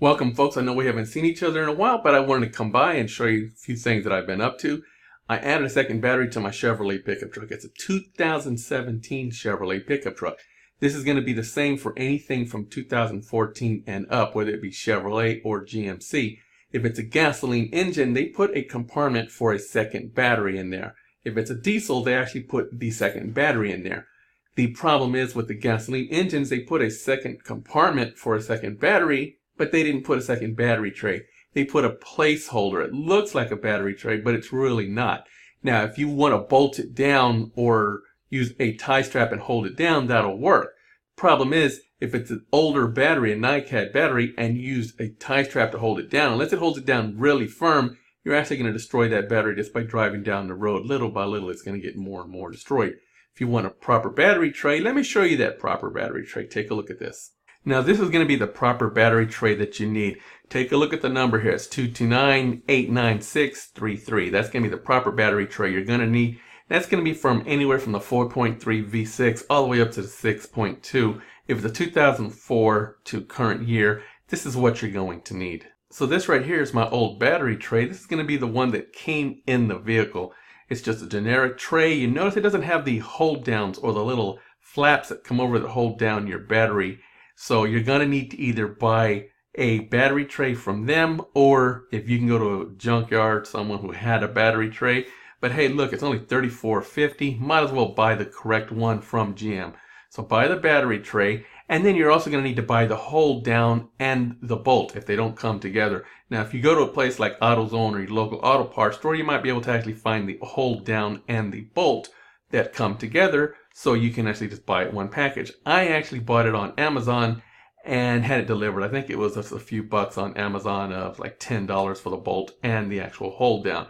Welcome, folks. I know we haven't seen each other in a while, but I wanted to come by and show you a few things that I've been up to. I added a second battery to my Chevrolet pickup truck. It's a 2017 Chevrolet pickup truck. This is going to be the same for anything from 2014 and up, whether it be Chevrolet or GMC. If it's a gasoline engine, they put a compartment for a second battery in there. If it's a diesel, they actually put the second battery in there. The problem is with the gasoline engines, they put a second compartment for a second battery, but they didn't put a second battery tray. They put a placeholder. It looks like a battery tray, but it's really not. Now, if you want to bolt it down or use a tie strap and hold it down, that'll work. Problem is, if it's an older battery, a NiCad battery, and you use a tie strap to hold it down, unless it holds it down really firm, you're actually going to destroy that battery just by driving down the road. Little by little, it's going to get more and more destroyed. If you want a proper battery tray, let me show you that proper battery tray. Take a look at this. Now, this is going to be the proper battery tray that you need. Take a look at the number here. It's 229-896-33. That's going to be the proper battery tray you're going to need. That's going to be from anywhere from the 4.3 V6 all the way up to the 6.2. If it's a 2004 to current year, this is what you're going to need. So this right here is my old battery tray. This is going to be the one that came in the vehicle. It's just a generic tray. You notice it doesn't have the hold downs or the little flaps that come over that hold down your battery. So you're going to need to either buy a battery tray from them, or if you can go to a junkyard, someone who had a battery tray. But hey, look, it's only $34.50. Might as well buy the correct one from GM. So buy the battery tray, and then you're also going to need to buy the hold down and the bolt if they don't come together. Now, if you go to a place like AutoZone or your local auto parts store, you might be able to actually find the hold down and the bolt that come together, so you can actually just buy it one package. I actually bought it on Amazon and had it delivered. I think it was just a few bucks on Amazon, of like $10 for the bolt and the actual hold down.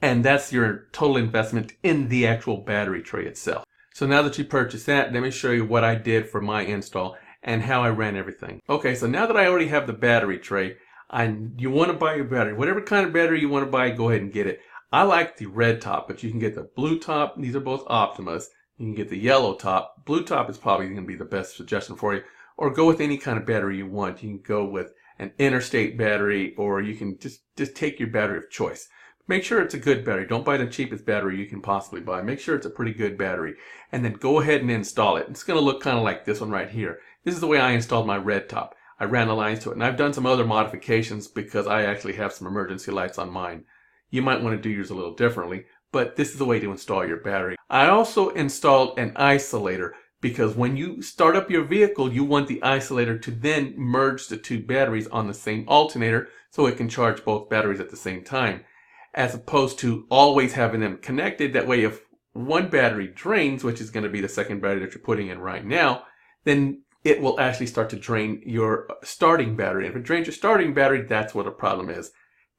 And that's your total investment in the actual battery tray itself. So now that you purchased that, let me show you what I did for my install and how I ran everything. Okay, so now that I already have the battery tray, you want to buy your battery. Whatever kind of battery you want to buy, go ahead and get it. I like the red top, but you can get the blue top. These are both Optimas. You can get the yellow top. Blue top is probably going to be the best suggestion for you. Or go with any kind of battery you want. You can go with an interstate battery, or you can just take your battery of choice. Make sure it's a good battery. Don't buy the cheapest battery you can possibly buy. Make sure it's a pretty good battery. And then go ahead and install it. It's going to look kind of like this one right here. This is the way I installed my red top. I ran the lines to it. And I've done some other modifications because I actually have some emergency lights on mine. You might want to do yours a little differently, but this is the way to install your battery. I also installed an isolator because when you start up your vehicle, you want the isolator to then merge the two batteries on the same alternator so it can charge both batteries at the same time, as opposed to always having them connected. That way, if one battery drains, which is going to be the second battery that you're putting in right now, then it will actually start to drain your starting battery. If it drains your starting battery, that's what the problem is.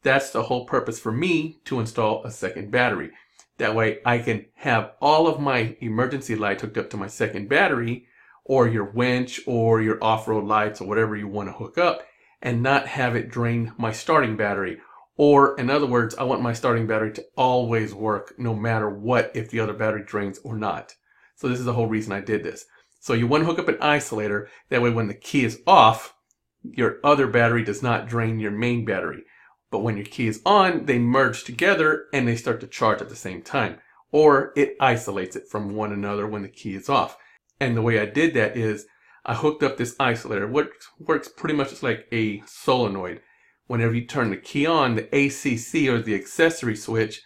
That's the whole purpose for me to install a second battery. That way I can have all of my emergency lights hooked up to my second battery, or your winch or your off-road lights or whatever you want to hook up, and not have it drain my starting battery. Or in other words, I want my starting battery to always work no matter what, if the other battery drains or not. So this is the whole reason I did this. So you want to hook up an isolator. That way when the key is off, your other battery does not drain your main battery. But when your key is on, they merge together and they start to charge at the same time. Or it isolates it from one another when the key is off. And the way I did that is I hooked up this isolator. It works pretty much just like a solenoid. Whenever you turn the key on, the ACC, or the accessory switch,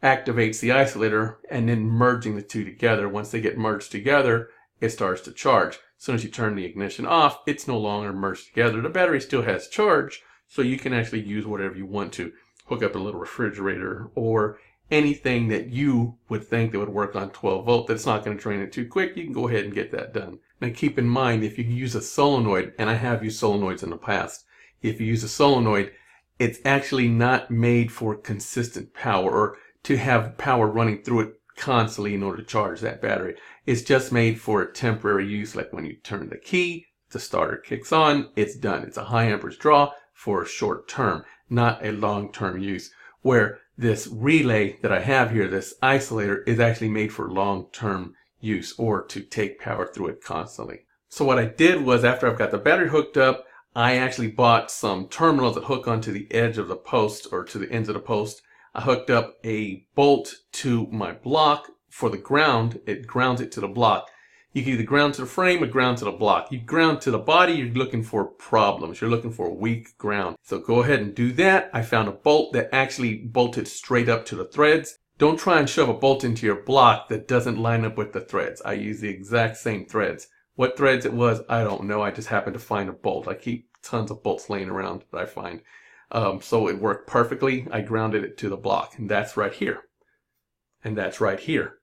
activates the isolator, and then merging the two together. Once they get merged together, it starts to charge. As soon as you turn the ignition off, it's no longer merged together. The battery still has charge, so you can actually use whatever you want to. Hook up a little refrigerator or anything that you would think that would work on 12 volt that's not going to drain it too quick. You can go ahead and get that done. Now keep in mind, if you use a solenoid, and I have used solenoids in the past, if you use a solenoid, it's actually not made for consistent power, or to have power running through it constantly in order to charge that battery. It's just made for a temporary use, like when you turn the key, the starter kicks on, it's done. It's a high amperage draw for a short term, not a long-term use. Where this relay that I have here, this isolator, is actually made for long-term use, or to take power through it constantly. So what I did was, after I've got the battery hooked up, I actually bought some terminals that hook onto the edge of the post or to the ends of the post. I hooked up a bolt to my block for the ground. It grounds it to the block. You can either ground to the frame or ground to the block. You ground to the body, you're looking for problems. You're looking for a weak ground. So go ahead and do that. I found a bolt that actually bolted straight up to the threads. Don't try and shove a bolt into your block that doesn't line up with the threads. I use the exact same threads. What threads it was, I don't know. I just happened to find a bolt. I keep tons of bolts laying around that I find. So it worked perfectly. I grounded it to the block, and that's right here. And that's right here.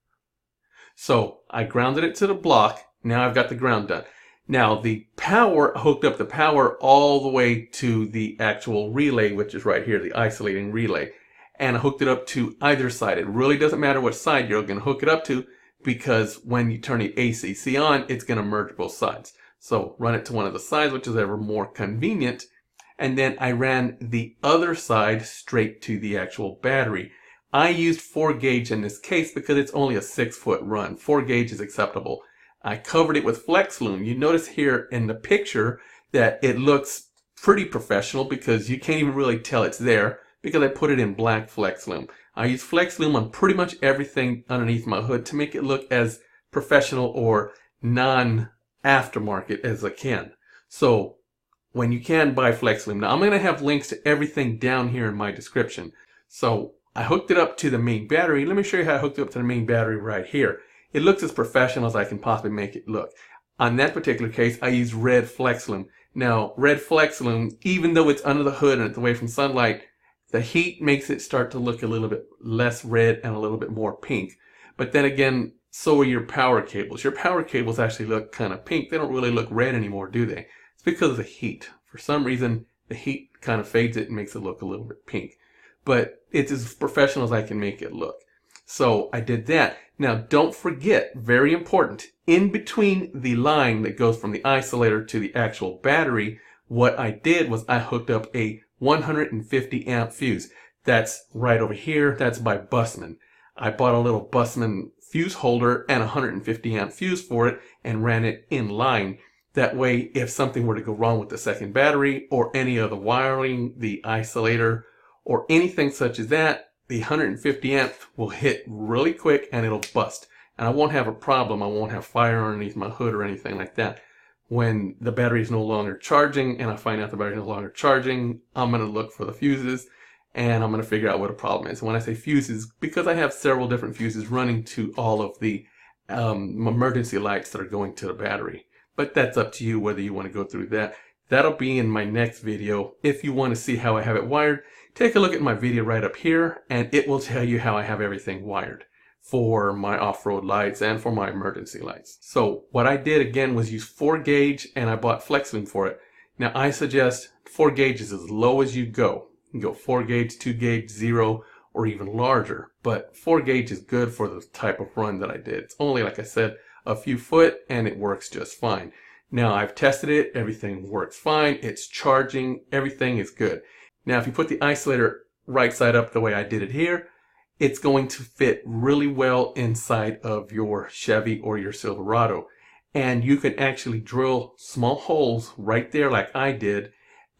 So I grounded it to the block. Now I've got the ground done. Now the power, hooked up the power all the way to the actual relay, which is right here, the isolating relay. And I hooked it up to either side. It really doesn't matter what side you're going to hook it up to, because when you turn the ACC on, it's going to merge both sides. So run it to one of the sides, which is ever more convenient. And then I ran the other side straight to the actual battery. I used 4 gauge in this case because it's only a 6-foot run. 4 gauge is acceptable. I covered it with flex loom. You notice here in the picture that it looks pretty professional because you can't even really tell it's there because I put it in black flex loom. I use flex loom on pretty much everything underneath my hood to make it look as professional or non-aftermarket as I can. So when you can buy flex loom. Now I'm going to have links to everything down here in my description. So I hooked it up to the main battery. Let me show you how I hooked it up to the main battery right here. It looks as professional as I can possibly make it look. On that particular case, I used red flex loom. Now, red flex loom, even though it's under the hood and it's away from sunlight, the heat makes it start to look a little bit less red and a little bit more pink. But then again, so are your power cables. Your power cables actually look kind of pink. They don't really look red anymore, do they? It's because of the heat. For some reason, the heat kind of fades it and makes it look a little bit pink. But it's as professional as I can make it look. So I did that. Now don't forget, very important, in between the line that goes from the isolator to the actual battery, what I did was I hooked up a 150 amp fuse. That's right over here. That's by Bussmann. I bought a little Bussmann fuse holder and a 150 amp fuse for it and ran it in line. That way, if something were to go wrong with the second battery or any of the wiring, the isolator, or anything such as that, the 150 amp will hit really quick and it'll bust. And I won't have a problem. I won't have fire underneath my hood or anything like that. When the battery is no longer charging and I find out the battery is no longer charging, I'm going to look for the fuses and I'm going to figure out what the problem is. When I say fuses, because I have several different fuses running to all of the emergency lights that are going to the battery. But that's up to you whether you want to go through that. That'll be in my next video. If you want to see how I have it wired, take a look at my video right up here and it will tell you how I have everything wired for my off-road lights and for my emergency lights. So what I did again was use 4 gauge and I bought flex loom for it. Now I suggest 4 gauge is as low as you go. You can go 4 gauge, 2 gauge, 0, or even larger. But 4 gauge is good for the type of run that I did. It's only, like I said, a few foot and it works just fine. Now I've tested it, everything works fine, it's charging, everything is good. Now if you put the isolator right side up the way I did it here, it's going to fit really well inside of your Chevy or your Silverado. And you can actually drill small holes right there like I did.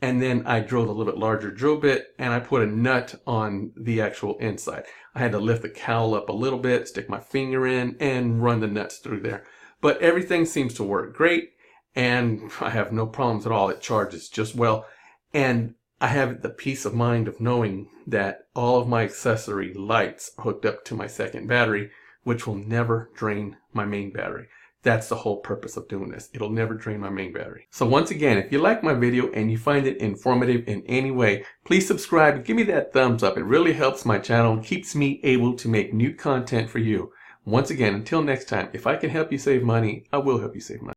And then I drilled a little bit larger drill bit and I put a nut on the actual inside. I had to lift the cowl up a little bit, stick my finger in and run the nuts through there. But everything seems to work great and I have no problems at all. It charges just well. And I have the peace of mind of knowing that all of my accessory lights are hooked up to my second battery, which will never drain my main battery. That's the whole purpose of doing this. It'll never drain my main battery. So once again, if you like my video and you find it informative in any way, please subscribe and give me that thumbs up. It really helps my channel and keeps me able to make new content for you. Once again, until next time, if I can help you save money, I will help you save money.